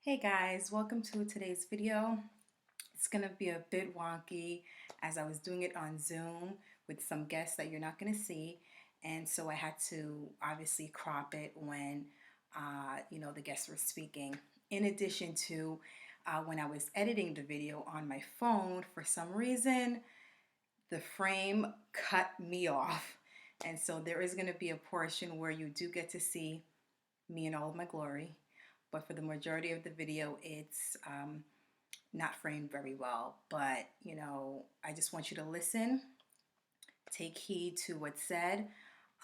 Hey guys, welcome to today's video. It's gonna be a bit wonky as I was doing it on Zoom with some guests that you're not gonna see, and so I had to obviously crop it when the guests were speaking. In addition to when I was editing the video on my phone, for some reason the frame cut me off, and so there is gonna be a portion where you do get to see me in all of my glory, but for the majority of the video, it's not framed very well. But, I just want you to listen, take heed to what's said,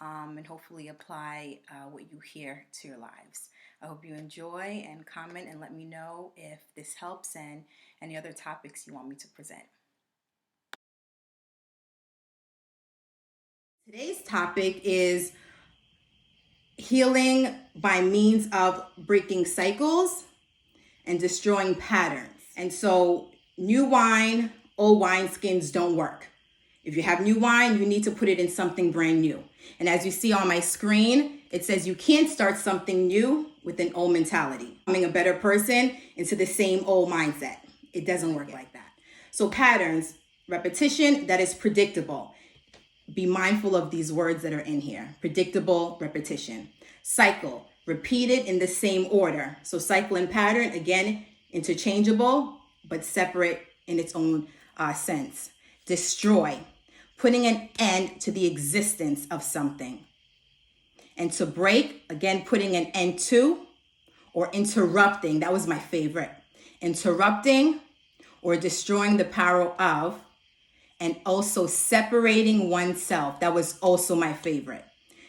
and hopefully apply what you hear to your lives. I hope you enjoy and comment and let me know if this helps and any other topics you want me to present. Today's topic is healing by means of breaking cycles and destroying patterns. And so new wine, old wineskins don't work. If you have new wine, you need to put it in something brand new. And as you see on my screen, it says you can't start something new with an old mentality, becoming a better person into the same old mindset. It doesn't work like that. So patterns, repetition that is predictable. Be mindful of these words that are in here. Predictable, repetition. Cycle, repeated in the same order. So cycle and pattern, again, interchangeable, but separate in its own sense. Destroy, putting an end to the existence of something. And to break, again, putting an end to or interrupting. That was my favorite. Interrupting or destroying the power of, and also separating oneself. That was also my favorite.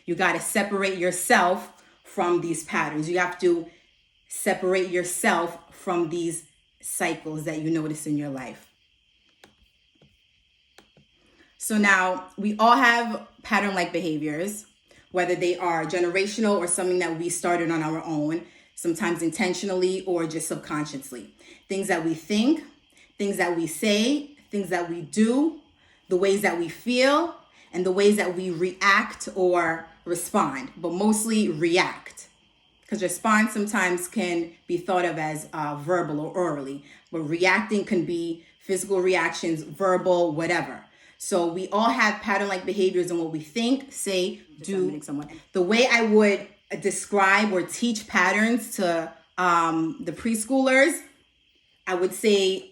You got to separate yourself from these patterns. You have to separate yourself from these cycles that you notice in your life. So now we all have pattern-like behaviors, whether they are generational or something that we started on our own, sometimes intentionally or just subconsciously. Things that we think, things that we say, things that we do, the ways that we feel, and the ways that we react or respond, but mostly react. Because response sometimes can be thought of as verbal or orally, but reacting can be physical reactions, verbal, whatever. So we all have pattern-like behaviors in what we think, say, do. The way I would describe or teach patterns to the preschoolers, I would say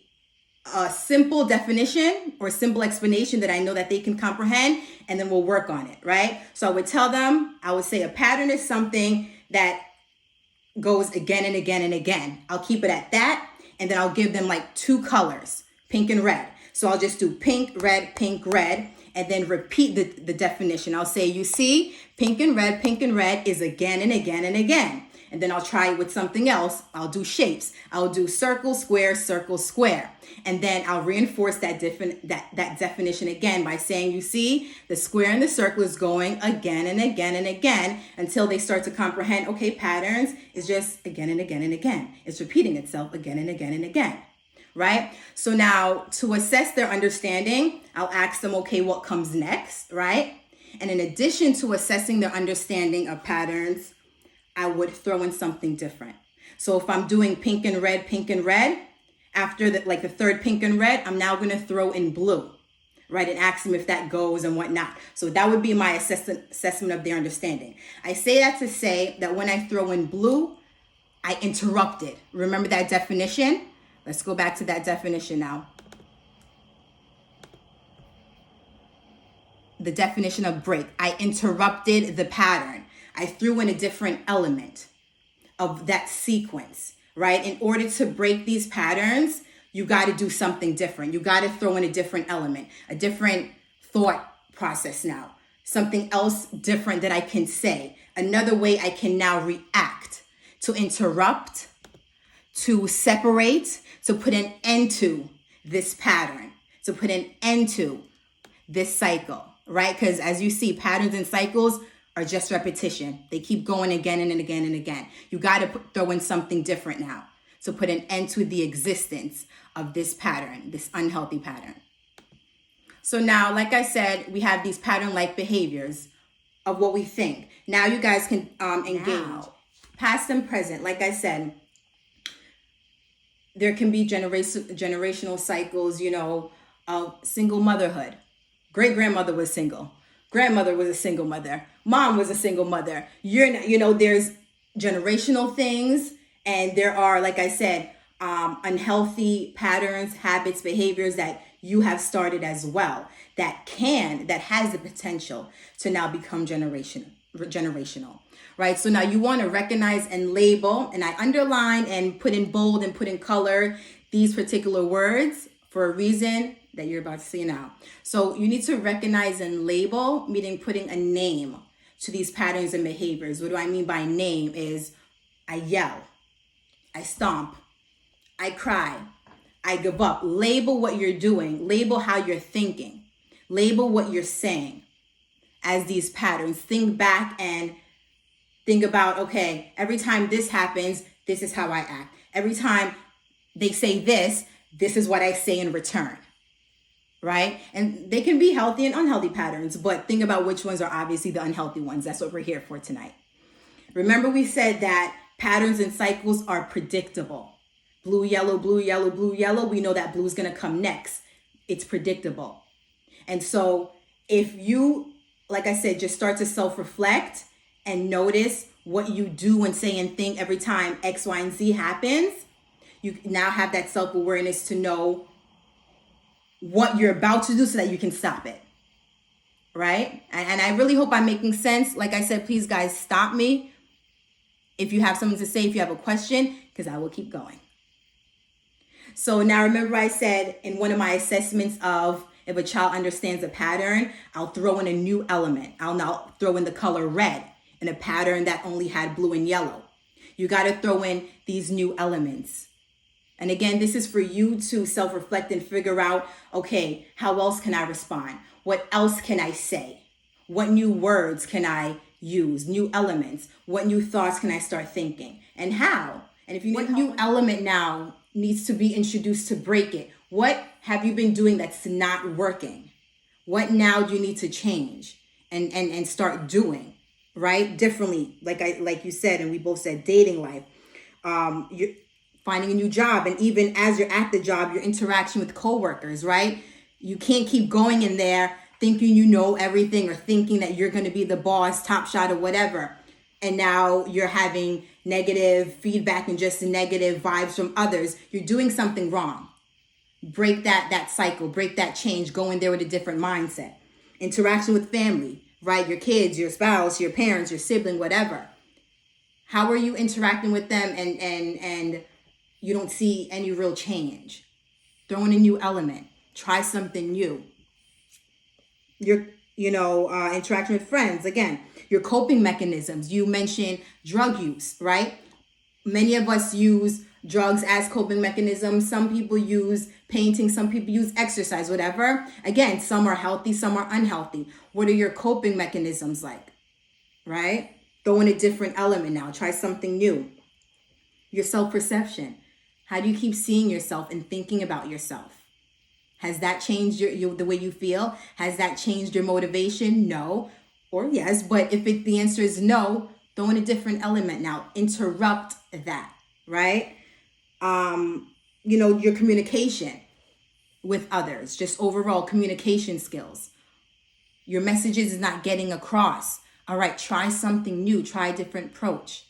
a simple definition or simple explanation that I know that they can comprehend, and then we'll work on it, right? So I would tell them, I would say a pattern is something that goes again and again and again. I'll keep it at that, and then I'll give them like two colors, pink and red. So I'll just do pink, red, and then repeat the definition. I'll say, you see, pink and red is again and again and again. And then I'll try it with something else. I'll do shapes. I'll do circle, square, circle, square. And then I'll reinforce that definition again by saying, you see, the square and the circle is going again and again and again until they start to comprehend, okay, patterns is just again and again and again. It's repeating itself again and again and again, right? So now to assess their understanding, I'll ask them, okay, what comes next, right? And in addition to assessing their understanding of patterns, I would throw in something different. So if I'm doing pink and red, after the third pink and red, I'm now going to throw in blue, right? And ask them if that goes and whatnot. So that would be my assessment of their understanding. I say that to say that when I throw in blue, I interrupted. Remember that definition? Let's go back to that definition now. The definition of break. I interrupted the pattern. I threw in a different element of that sequence, right? In order to break these patterns, you got to do something different. You got to throw in a different element, a different thought process now, something else different that I can say, another way I can now react, to interrupt, to separate, to put an end to this pattern, to put an end to this cycle, right? Because as you see, patterns and cycles are just repetition. They keep going again and again and again. You got to throw in something different now to put an end to the existence of this pattern, this unhealthy pattern. So now, like I said, we have these pattern-like behaviors of what we think. Now you guys can engage. Past and present, like I said, there can be generational cycles, of single motherhood. Great grandmother was single. Grandmother was a single mother. Mom was a single mother. There's generational things, and there are, like I said, unhealthy patterns, habits, behaviors that you have started as well that has the potential to now become generational, right? So now you want to recognize and label, and I underline and put in bold and put in color these particular words for a reason that you're about to see now. So you need to recognize and label, meaning putting a name to these patterns and behaviors. What do I mean by name is I yell, I stomp, I cry, I give up. Label what you're doing, label how you're thinking, label what you're saying as these patterns. Think back and think about, okay, every time this happens, this is how I act. Every time they say this is what I say in return, right? And they can be healthy and unhealthy patterns, but think about which ones are obviously the unhealthy ones. That's what we're here for tonight. Remember, we said that patterns and cycles are predictable. Blue, yellow, blue, yellow, blue, yellow. We know that blue is going to come next. It's predictable. And so if you, like I said, just start to self-reflect and notice what you do and say and think every time X, Y, and Z happens, you now have that self-awareness to know what you're about to do so that you can stop it, right? And I really hope I'm making sense. Like I said, please guys, stop me if you have something to say, if you have a question, because I will keep going. So now remember I said in one of my assessments of if a child understands a pattern, I'll throw in a new element. I'll now throw in the color red in a pattern that only had blue and yellow. You got to throw in these new elements. And again, this is for you to self-reflect and figure out, okay, how else can I respond? What else can I say? What new words can I use? New elements? What new thoughts can I start thinking? And how? And if you need new element now needs to be introduced to break it. What have you been doing that's not working? What now do you need to change and start doing, right? Differently, like you said, and we both said, dating life, you're finding a new job, and even as you're at the job, your interaction with coworkers, right? You can't keep going in there thinking you know everything or thinking that you're going to be the boss, top shot, or whatever. And now you're having negative feedback and just negative vibes from others. You're doing something wrong. Break that cycle, break that change, go in there with a different mindset. Interaction with family, right? Your kids, your spouse, your parents, your sibling, whatever. How are you interacting with them and you don't see any real change? Throw in a new element. Try something new. Your interaction with friends, again, your coping mechanisms. You mentioned drug use, right? Many of us use drugs as coping mechanisms. Some people use painting, some people use exercise, whatever. Again, some are healthy, some are unhealthy. What are your coping mechanisms like, right? Throw in a different element now. Try something new. Your self-perception. How do you keep seeing yourself and thinking about yourself? Has that changed the way you feel? Has that changed your motivation? No or yes. But if the answer is no, throw in a different element now. Interrupt that, right? Your communication with others, just overall communication skills. Your messages is not getting across. All right, try something new. Try a different approach.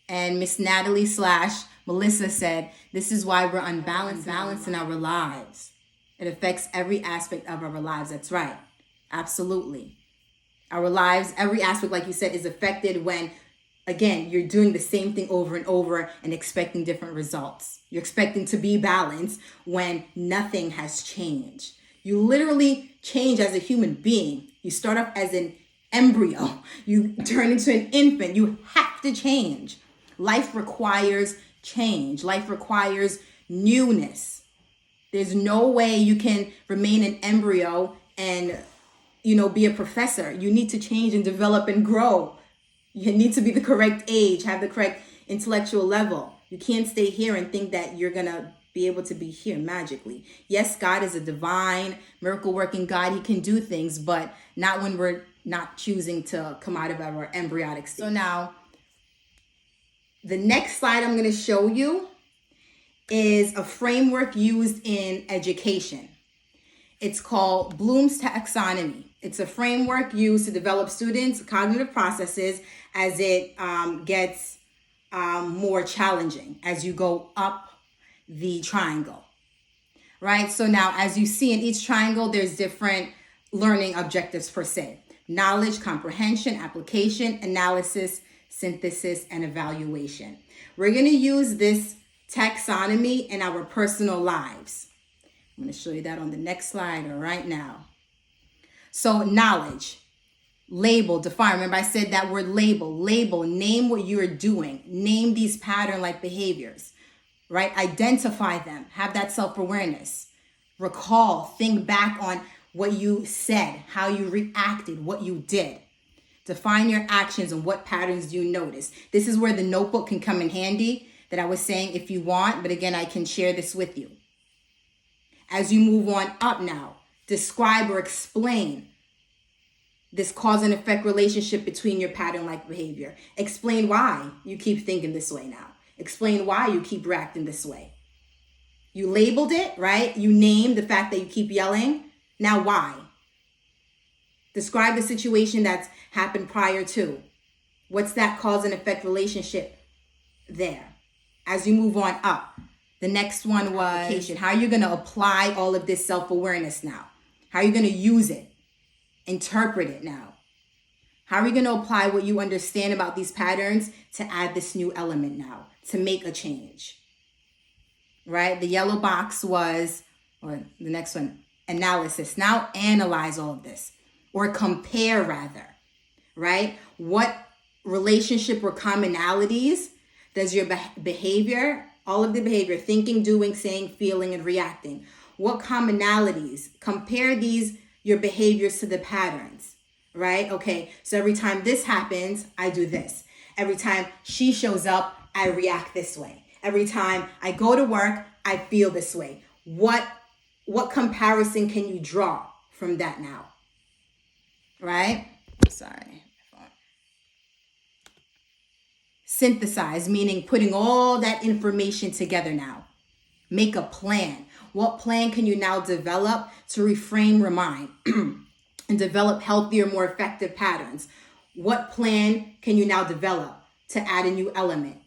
And Miss Natalie / Melissa said, this is why we're unbalanced in our lives. It affects every aspect of our lives. That's right. Absolutely. Our lives, every aspect, like you said, is affected when, again, you're doing the same thing over and over and expecting different results. You're expecting to be balanced when nothing has changed. You literally change as a human being. You start off as an embryo. You turn into an infant. You have to change. Life requires change. Life requires newness. There's no way you can remain an embryo and, be a professor. You need to change and develop and grow. You need to be the correct age, have the correct intellectual level. You can't stay here and think that you're going to be able to be here magically. Yes, God is a divine, miracle-working God. He can do things, but not when we're not choosing to come out of our embryonic state. So now, the next slide I'm going to show you is a framework used in education. It's called Bloom's taxonomy. It's a framework used to develop students' cognitive processes as it gets more challenging as you go up the triangle, right? So now, as you see in each triangle, there's different learning objectives per se: knowledge, comprehension, application, analysis, synthesis, and evaluation. We're going to use this taxonomy in our personal lives. I'm going to show you that on the next slide or right now. So knowledge, label, define. Remember I said that word label, name what you're doing. Name these pattern-like behaviors, right? Identify them, have that self-awareness. Recall, think back on what you said, how you reacted, what you did. Define your actions and what patterns you notice. This is where the notebook can come in handy that I was saying if you want, but again, I can share this with you. As you move on up now, describe or explain this cause and effect relationship between your pattern-like behavior. Explain why you keep thinking this way now. Explain why you keep reacting this way. You labeled it, right? You named the fact that you keep yelling. Now why? Describe the situation that's happened prior to. What's that cause and effect relationship there? As you move on up, the next one was application. How are you going to apply all of this self-awareness now? How are you going to use it? Interpret it now. How are you going to apply what you understand about these patterns to add this new element now, to make a change? Right? The yellow box was, or the next one, analysis. Now analyze all of this, or compare rather, right? What relationship or commonalities does your behavior, all of the behavior, thinking, doing, saying, feeling, and reacting, what commonalities? Compare these, your behaviors, to the patterns, right? Okay, so every time this happens, I do this. Every time she shows up, I react this way. Every time I go to work, I feel this way. What comparison can you draw from that now? Right? Sorry. Synthesize, meaning putting all that information together now. Make a plan. What plan can you now develop to reframe your mind and develop healthier, more effective patterns? What plan can you now develop to add a new element?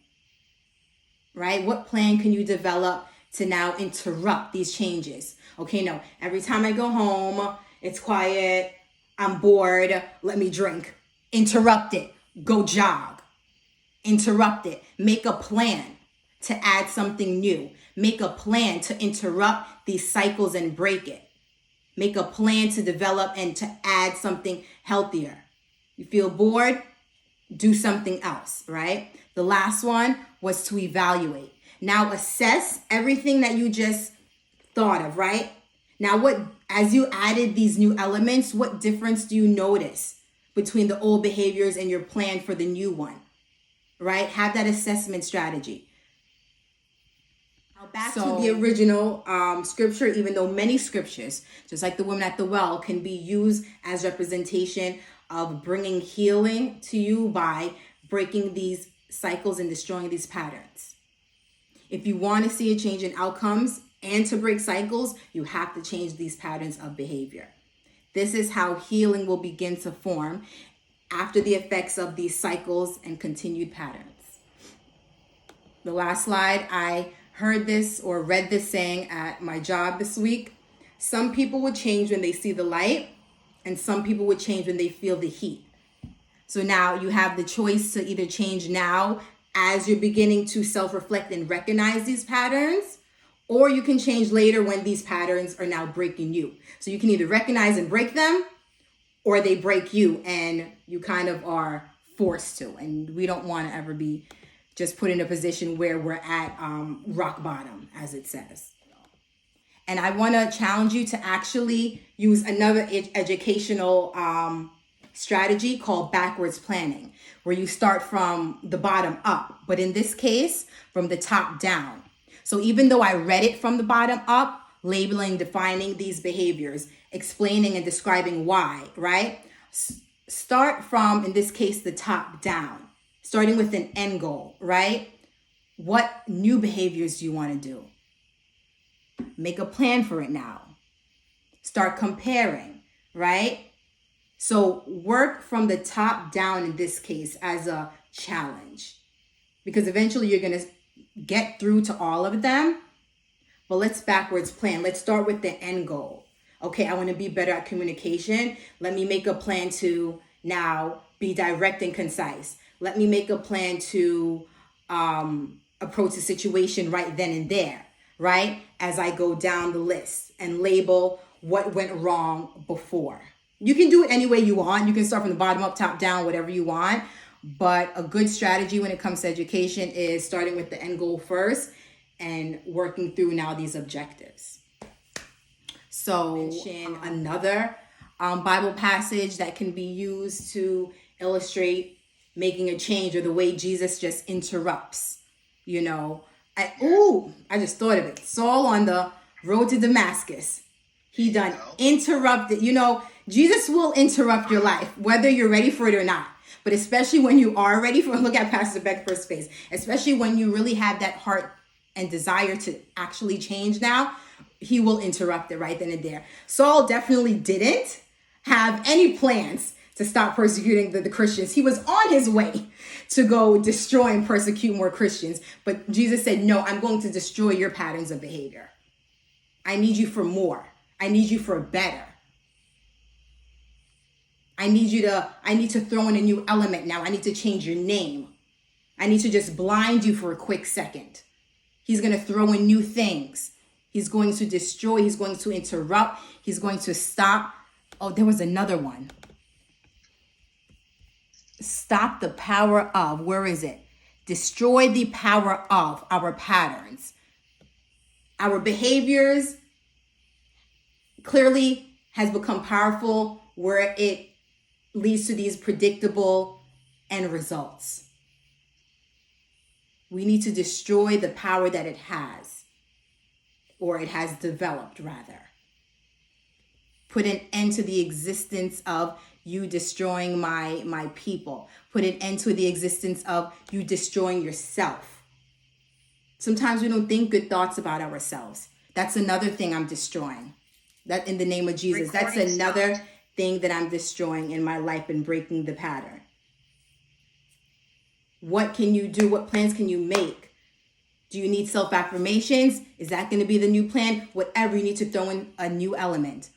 Right? What plan can you develop to now interrupt these changes? Okay, no, every time I go home, it's quiet, I'm bored, let me drink. Interrupt it. Go jog. Interrupt it. Make a plan to add something new. Make a plan to interrupt these cycles and break it. Make a plan to develop and to add something healthier. You feel bored? Do something else, right? The last one was to evaluate. Now assess everything that you just thought of, right? Now as you added these new elements, what difference do you notice between the old behaviors and your plan for the new one? Right? Have that assessment strategy. Now back to the original scripture, even though many scriptures, just like the woman at the well, can be used as representation of bringing healing to you by breaking these cycles and destroying these patterns. If you want to see a change in outcomes and to break cycles, you have to change these patterns of behavior. This is how healing will begin to form after the effects of these cycles and continued patterns. The last slide, I heard this or read this saying at my job this week. Some people would change when they see the light, and some people would change when they feel the heat. So now you have the choice to either change now as you're beginning to self-reflect and recognize these patterns, or you can change later when these patterns are now breaking you. So you can either recognize and break them, or they break you and you kind of are forced to. And we don't want to ever be just put in a position where we're at rock bottom, as it says. And I want to challenge you to actually use another educational strategy called backwards planning, where you start from the bottom up, but in this case, from the top down. So even though I read it from the bottom up, labeling, defining these behaviors, explaining and describing why, right? Start from, in this case, the top down, starting with an end goal, right? What new behaviors do you want to do? make a plan for it now. Start comparing, right? So work from the top down in this case as a challenge, because eventually you're going to get through to all of them. But let's backwards plan. Let's start with the end goal. Okay, I want to be better at communication. Let me make a plan to now be direct and concise. Let me make a plan to approach the situation right then and there, right? As I go down the list and label what went wrong before. You can do it any way you want. You can start from the bottom up, top down, whatever you want. But a good strategy when it comes to education is starting with the end goal first and working through now these objectives. So another Bible passage that can be used to illustrate making a change, or the way Jesus just interrupts, I just thought of it. Saul on the road to Damascus. He done interrupted. Jesus will interrupt your life, whether you're ready for it or not. But especially when you are ready for it, look at Pastor Beckford's face, especially when you really have that heart and desire to actually change now, he will interrupt it right then and there. Saul definitely didn't have any plans to stop persecuting the Christians. He was on his way to go destroy and persecute more Christians. But Jesus said, no, I'm going to destroy your patterns of behavior. I need you for more. I need you for better. I need to throw in a new element now. I need to change your name. I need to just blind you for a quick second. He's going to throw in new things. He's going to destroy. He's going to interrupt. He's going to stop. Oh, there was another one. Stop the power of. Where is it? Destroy the power of our patterns. Our behaviors clearly has become powerful where it leads to these predictable end results. We need to destroy the power that it has, or it has developed rather. Put an end to the existence of you destroying my people. Put an end to the existence of you destroying yourself. Sometimes we don't think good thoughts about ourselves. That's another thing I'm destroying. That in the name of Jesus, that's another thing that I'm destroying in my life and breaking the pattern. What can you do? What plans can you make? Do you need self-affirmations? Is that going to be the new plan? Whatever, you need to throw in a new element.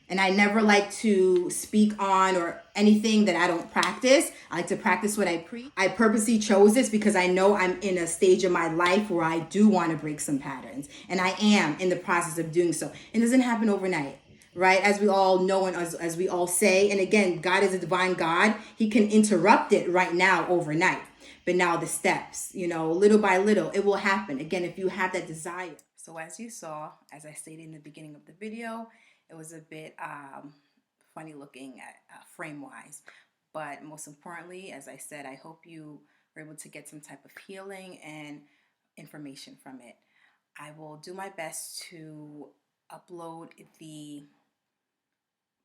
And I never like to speak on or anything that I don't practice. I like to practice what I preach. I purposely chose this because I know I'm in a stage of my life where I do want to break some patterns. And I am in the process of doing so. It doesn't happen overnight, right? As we all know and as we all say. And again, God is a divine God. He can interrupt it right now overnight. But now the steps, little by little, it will happen. Again, if you have that desire. So as you saw, as I stated in the beginning of the video, it was a bit funny looking at frame-wise. But most importantly, as I said, I hope you were able to get some type of healing and information from it. I will do my best to upload the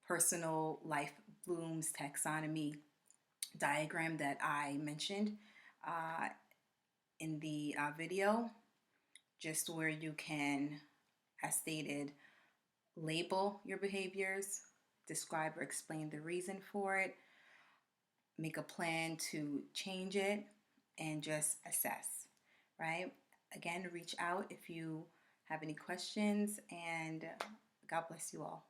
personal life blooms taxonomy diagram that I mentioned in the video, just where you can, as stated, label your behaviors, describe or explain the reason for it, make a plan to change it, and just assess, right? Again, reach out if you have any questions, and God bless you all.